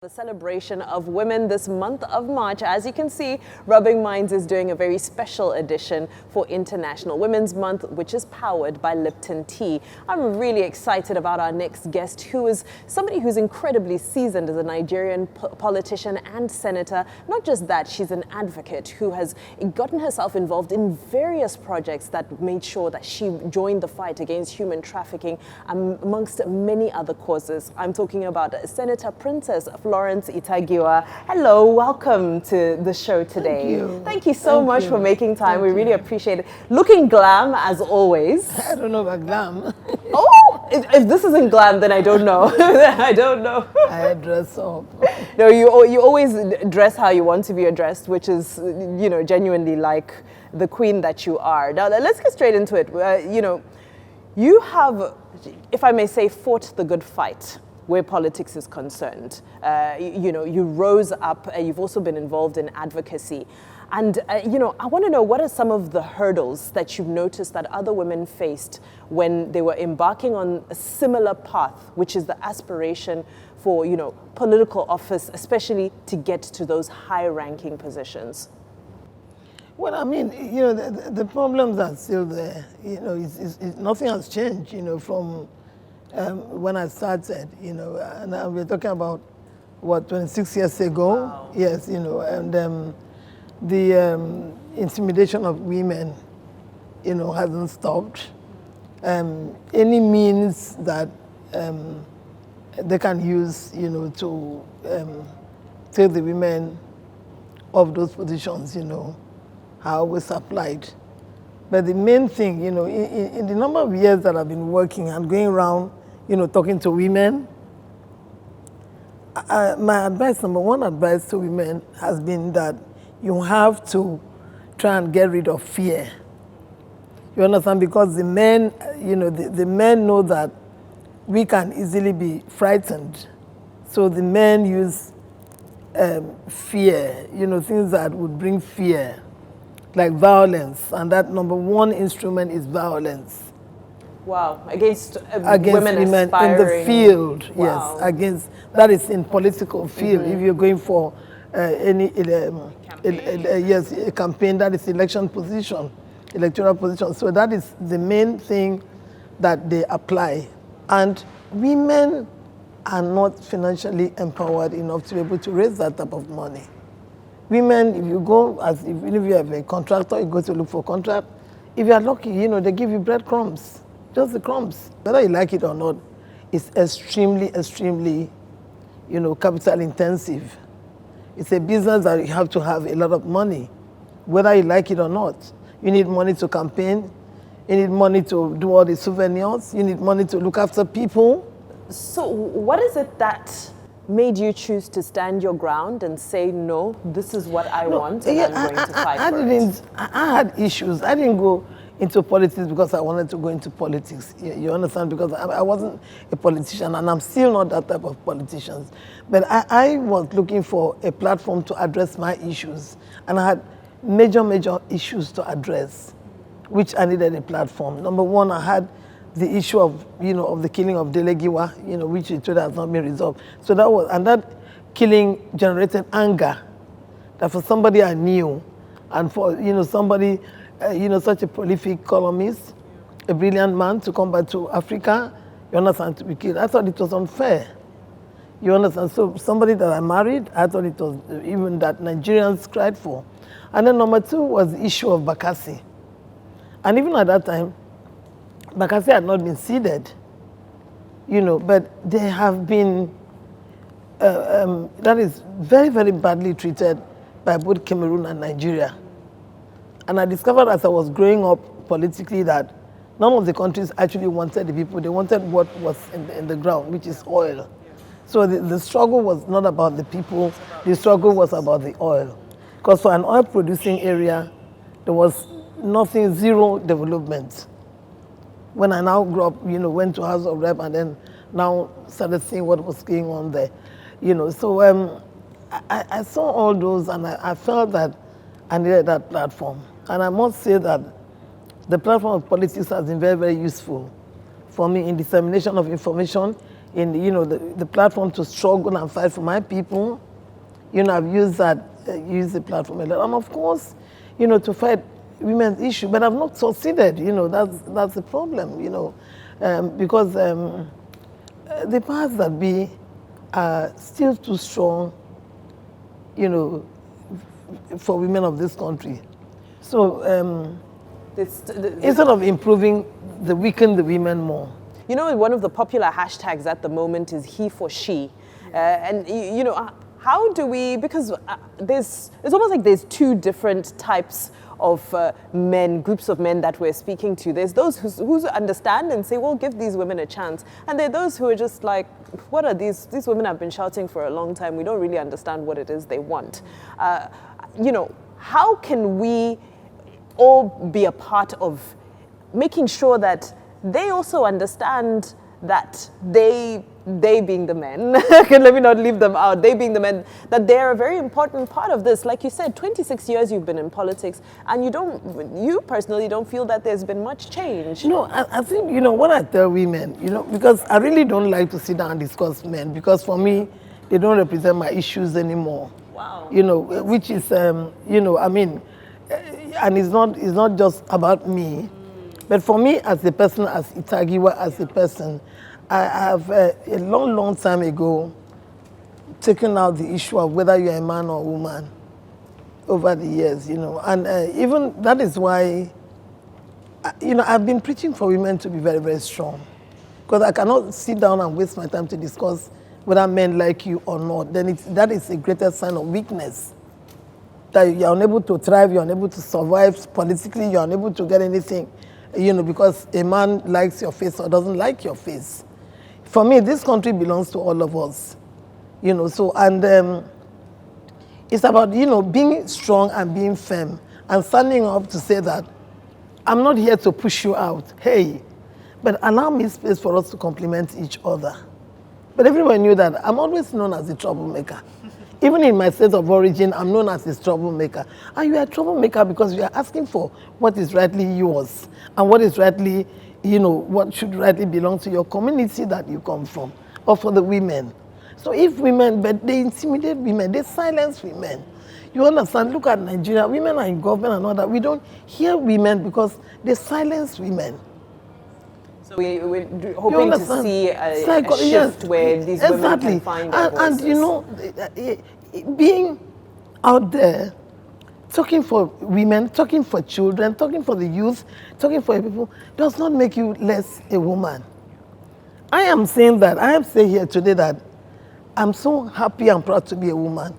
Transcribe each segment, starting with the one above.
The celebration of women this month of March. As you can see, Rubbing Minds is doing a very special edition for International Women's Month, which is powered by Lipton Tea. I'm really excited about our next guest, who is somebody who's incredibly seasoned as a Nigerian politician and senator. Not just that, she's an advocate who has gotten herself involved in various projects that made sure that she joined the fight against human trafficking, amongst many other causes. I'm talking about Senator Princess Florence Ita-Giwa. Hello, welcome to the show today. Thank you. Thank you so much for making time. We really appreciate it. Looking glam as always. I don't know about glam. Oh, if this isn't glam, then I don't know. I don't know. I dress up. No, you always dress how you want to be addressed, which is, genuinely like the queen that you are. Now, let's get straight into it. You have, if I may say, fought the good fight where politics is concerned. You rose up, you've also been involved in advocacy. And, I want to know, what are some of the hurdles that you've noticed that other women faced when they were embarking on a similar path, which is the aspiration for, political office, especially to get to those high-ranking positions? Well, I mean, the problems are still there. Nothing has changed, from when I started, and we're talking about, 26 years ago? Wow. Yes, and the intimidation of women, hasn't stopped. Any means that they can use, to take the women off those positions, are always applied. But the main thing, in the number of years that I've been working and going around, talking to women, my advice, number one advice to women has been that you have to try and get rid of fear. You understand? Because the men, the men know that we can easily be frightened. So the men use fear, things that would bring fear, like violence. And that number one instrument is violence. Wow, against women aspiring. In the field, Wow. yes, against, that is in political field. If you're going for any, a campaign, that is election position, electoral position. So that is the main thing that they apply. And women are not financially empowered enough to be able to raise that type of money. Women, if you go, even if you have a contractor, you go to look for a contract, if you are lucky, they give you breadcrumbs. Just the crumbs. Whether you like it or not, it's extremely, extremely, capital intensive. It's a business that you have to have a lot of money, whether you like it or not. You need money to campaign. You need money to do all the souvenirs. You need money to look after people. So what is it that made you choose to stand your ground and say, no, this is what I want and I'm going to fight for it? I had issues. I didn't go into politics because I wanted to go into politics. You understand? Because I wasn't a politician, and I'm still not that type of politician. But I was looking for a platform to address my issues. And I had major issues to address, which I needed a platform. Number one, I had the issue of, of the killing of Ita-Giwa, which it has not been resolved. So that killing generated anger that for somebody I knew, and for, somebody, such a prolific columnist, a brilliant man, to come back to Africa, you understand, to be killed. I thought it was unfair. You understand? So somebody that I married, I thought it was even that Nigerians cried for. And then number two was the issue of Bakassi. And even at that time, Bakassi had not been seeded, but they have been, that is very, very badly treated by both Cameroon and Nigeria. And I discovered as I was growing up politically that none of the countries actually wanted the people. They wanted what was in the ground, which is oil. So the struggle was not about the people, the struggle was about the oil. Because for an oil-producing area, there was nothing, zero development. When I now grew up, went to House of Rep and then now started seeing what was going on there. So I saw all those and I felt that I needed that platform. And I must say that the platform of politics has been very, very useful for me in dissemination of information, in the platform to struggle and fight for my people. I've used the platform a lot. And of course, to fight women's issue, but I've not succeeded. That's the problem, because the powers that be are still too strong, for women of this country. So instead of improving, they weaken the women more. One of the popular hashtags at the moment is he for she. And, how do we, because it's almost like there's two different types of men, groups of men that we're speaking to. There's those who understand and say, well, give these women a chance. And there are those who are just like, what are these? These women have been shouting for a long time. We don't really understand what it is they want. How can we all be a part of making sure that they also understand that they being the men, let me not leave them out, they being the men, that they're a very important part of this. Like you said, 26 years you've been in politics, and you personally don't feel that there's been much change. I think, when I tell women, because I really don't like to sit down and discuss men, because for me, they don't represent my issues anymore. Wow. Which is, and it's not just about me, but for me as a person, as Ita-Giwa, as a person, I have a long time ago taken out the issue of whether you're a man or a woman over the years, and even that is why, I've been preaching for women to be very, very strong, because I cannot sit down and waste my time to discuss whether men like you or not. Then that is a greater sign of weakness, that you're unable to thrive, you're unable to survive politically, you're unable to get anything, because a man likes your face or doesn't like your face. For me, this country belongs to all of us, so, and it's about, being strong and being firm and standing up to say that I'm not here to push you out, hey, but allow me space for us to complement each other. But everyone knew that I'm always known as a troublemaker. Even in my state of origin, I'm known as a troublemaker. And you are a troublemaker because you are asking for what is rightly yours and what is rightly, what should rightly belong to your community that you come from, or for the women. So if women, but they intimidate women, they silence women. You understand? Look at Nigeria. Women are in government and all that. We don't hear women because they silence women. So we're hoping to see a shift where these women can find their voices. And being out there, talking for women, talking for children, talking for the youth, talking for people, does not make you less a woman. I am saying here today that I'm so happy and proud to be a woman.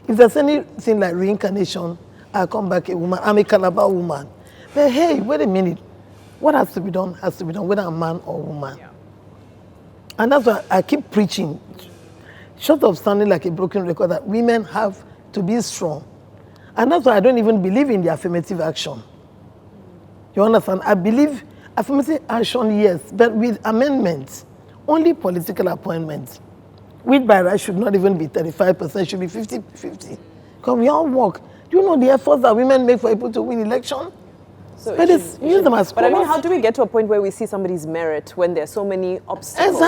If there's anything like reincarnation, I'll come back a woman. I'm a Calabar woman. But hey, wait a minute. What has to be done, whether I'm a man or a woman. Yeah. And that's why I keep preaching, short of sounding like a broken record, that women have to be strong. And that's why I don't even believe in the affirmative action. You understand? I believe affirmative action, yes, but with amendments, only political appointments, which by right should not even be 35%, should be 50-50. Because we all work. Do you know the efforts that women make for people to win election? So but use them as But I mean, how do we get to a point where we see somebody's merit when there's so many obstacles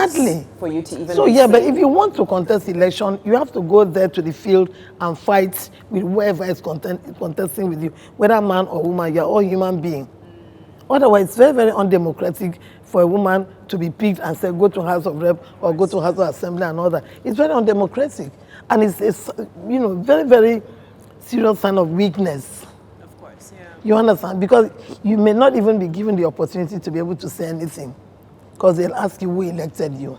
for you to even So yeah, but if you want to contest election, you have to go there to the field and fight with whoever is contesting with you, whether man or woman, you're all human beings. Otherwise, it's very, very undemocratic for a woman to be picked and say, go to House of Rep or go to House of Assembly and all that. It's very undemocratic. And it's very, very serious sign of weakness. You understand? Because you may not even be given the opportunity to be able to say anything. Because they'll ask you who elected you.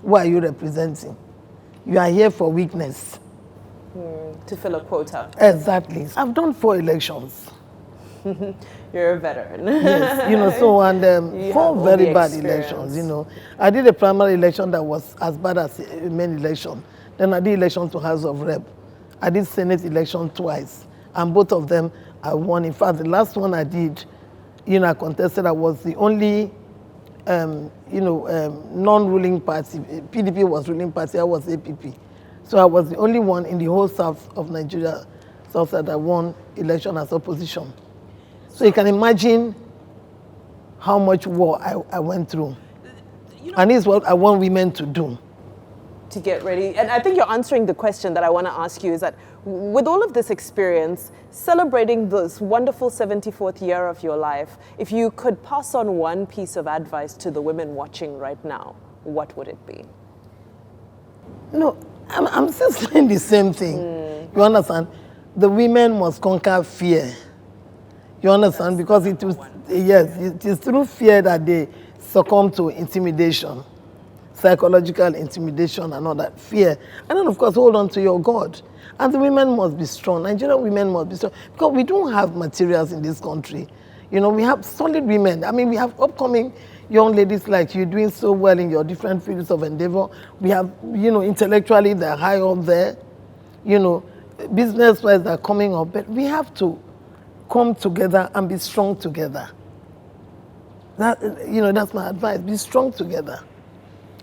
Who are you representing? You are here for weakness. To fill a quota. Exactly. I've done 4 elections. You're a veteran. Yes, and 4 very bad elections, I did a primary election that was as bad as a main election. Then I did election to House of Rep. I did Senate election twice. And both of them I won. In fact, the last one I did, I contested, I was the only, non-ruling party. PDP was ruling party, I was APP. So I was the only one in the whole south of Nigeria, south that I won election as opposition. So you can imagine how much war I went through. And this is what I want women to do. To get ready. And I think you're answering the question that I want to ask you is that with all of this experience, celebrating this wonderful 74th year of your life, if you could pass on one piece of advice to the women watching right now, what would it be? No, I'm still saying the same thing. You understand? The women must conquer fear. You understand? Because it is through fear that they succumb to intimidation. Psychological intimidation and all that, fear. And then, of course, hold on to your God. And the women must be strong. Nigerian women must be strong. Because we don't have materials in this country. You know, we have solid women. I mean, we have upcoming young ladies like you doing so well in your different fields of endeavor. We have, you know, intellectually, they're high up there. You know, business-wise, they're coming up. But we have to come together and be strong together. That, you know, that's my advice. Be strong together.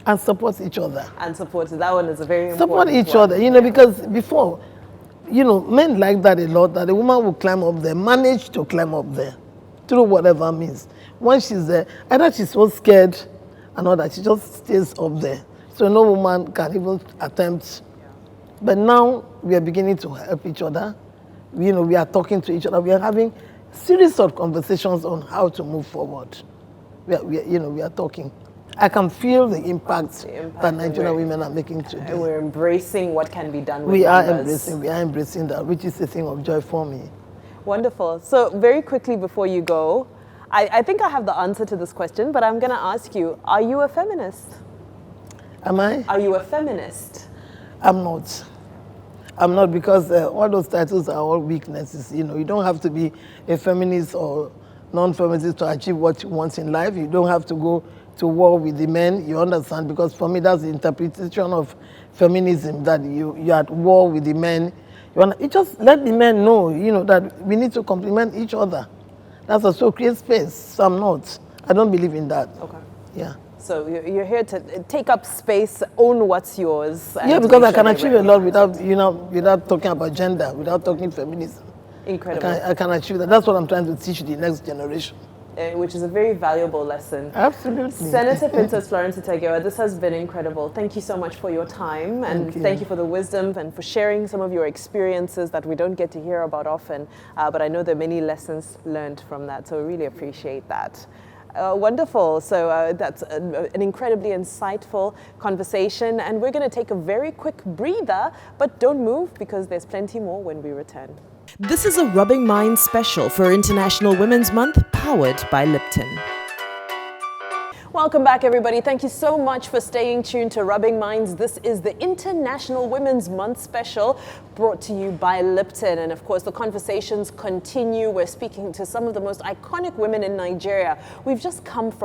And support each other. And support, that one is a very important Support each one. other, you know, because before, you know, men like that a lot, that a woman will climb up there, manage to climb up there, through whatever means. Once she's there, either she's so scared and all that, she just stays up there. So no woman can even attempt. But now we are beginning to help each other. You know, we are talking to each other. We are having series of conversations on how to move forward. We are talking. I can feel the impact that Nigerian women are making today. And we're embracing what can be done with We are numbers. embracing that, which is a thing of joy for me. Wonderful. So very quickly before you go, I think I have the answer to this question, but I'm going to ask you, are you a feminist? Am I? Are you a feminist? I'm not. I'm not, because all those titles are all weaknesses. You know, you don't have to be a feminist or non-feminist to achieve what you want in life. You don't have to go to war with the men, you understand? Because for me, that's the interpretation of feminism, that you're at war with the men. You just let the men know, you know, that we need to complement each other. That's also create space. So I'm not. I don't believe in that. Okay. Yeah. So you're here to take up space, own what's yours. Yeah, because I can achieve a lot without, you know, without talking about gender, without talking feminism. Incredible. I can achieve that. That's what I'm trying to teach the next generation. Which is a very valuable lesson. Absolutely. Senator Florence Ita-Giwa, this has been incredible. Thank you so much for your time, and thank you for the wisdom and for sharing some of your experiences that we don't get to hear about often. But I know there are many lessons learned from that, so I really appreciate that. Wonderful. So that's an incredibly insightful conversation, and we're going to take a very quick breather, but don't move because there's plenty more when we return. This is a Rubbing Minds special for International Women's Month, powered by Lipton. Welcome back, everybody. Thank you so much for staying tuned to Rubbing Minds. This is the International Women's Month special brought to you by Lipton. And of course, the conversations continue. We're speaking to some of the most iconic women in Nigeria. We've just come from